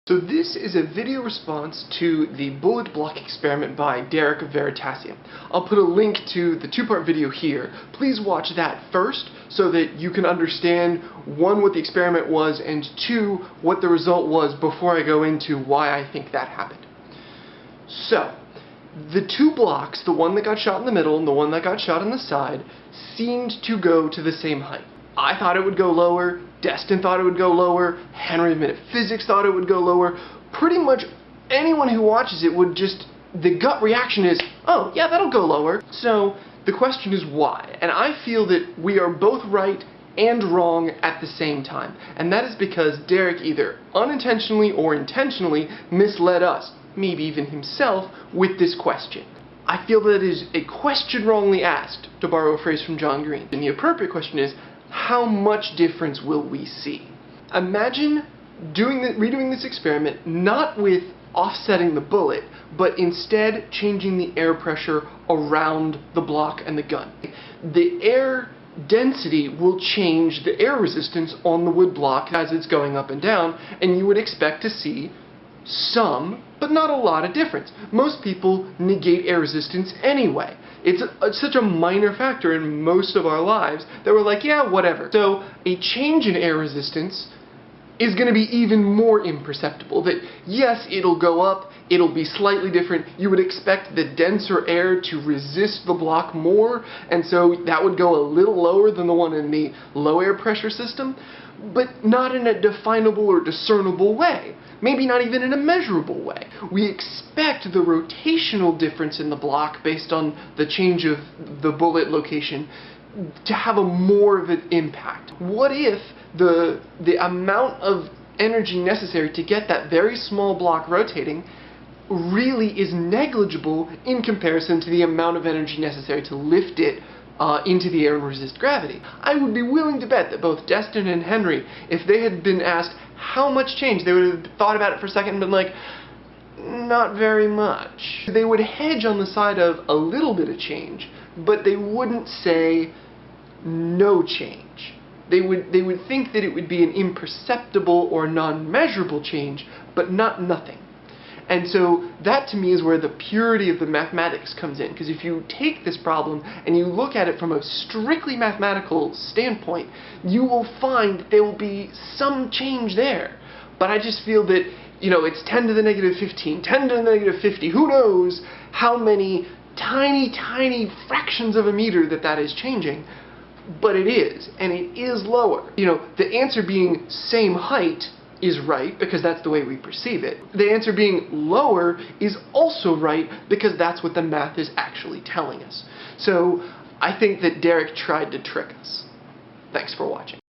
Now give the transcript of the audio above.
So this is a video response to the bullet block experiment by Derek of Veritasium. I'll put a link to the two-part video here. Please watch that first so that you can understand, one, what the experiment was, and two, what the result was before I go into why I think that happened. So, the two blocks, the one that got shot in the middle and the one that got shot on the side, seemed to go to the same height. I thought it would go lower, Destin thought it would go lower, Henry of Metaphysics thought it would go lower. Pretty much anyone who watches it would just, the gut reaction is, oh yeah, that'll go lower. So the question is why? And I feel that we are both right and wrong at the same time. And that is because Derek either unintentionally or intentionally misled us, maybe even himself, with this question. I feel that it is a question wrongly asked, to borrow a phrase from John Green. And the appropriate question is, how much difference will we see? Imagine redoing this experiment not with offsetting the bullet, but instead changing the air pressure around the block and the gun. The air density will change the air resistance on the wood block as it's going up and down, and you would expect to see some, but not a lot of difference. Most people negate air resistance anyway. It's such a minor factor in most of our lives that we're like, yeah, whatever. So a change in air resistance is going to be even more imperceptible. That yes, it'll go up, it'll be slightly different. You would expect the denser air to resist the block more, and so that would go a little lower than the one in the low air pressure system, but not in a definable or discernible way. Maybe not even in a measurable way. We expect the rotational difference in the block based on the change of the bullet location to have more of an impact. What if the amount of energy necessary to get that very small block rotating really is negligible in comparison to the amount of energy necessary to lift it into the air and resist gravity? I would be willing to bet that both Destin and Henry, if they had been asked how much change, they would have thought about it for a second and been like, not very much. They would hedge on the side of a little bit of change, but they wouldn't say no change. They would think that it would be an imperceptible or non-measurable change, but not nothing. And so that to me is where the purity of the mathematics comes in, because if you take this problem and you look at it from a strictly mathematical standpoint, you will find that there will be some change there. But I just feel that, you know, it's 10 to the negative 15, 10 to the negative 50, who knows how many tiny fractions of a meter that is changing, but it is, and it is lower. You know, the answer being same height is right, because that's the way we perceive it. The answer being lower is also right, because that's what the math is actually telling us. So I think that Derek tried to trick us. Thanks for watching.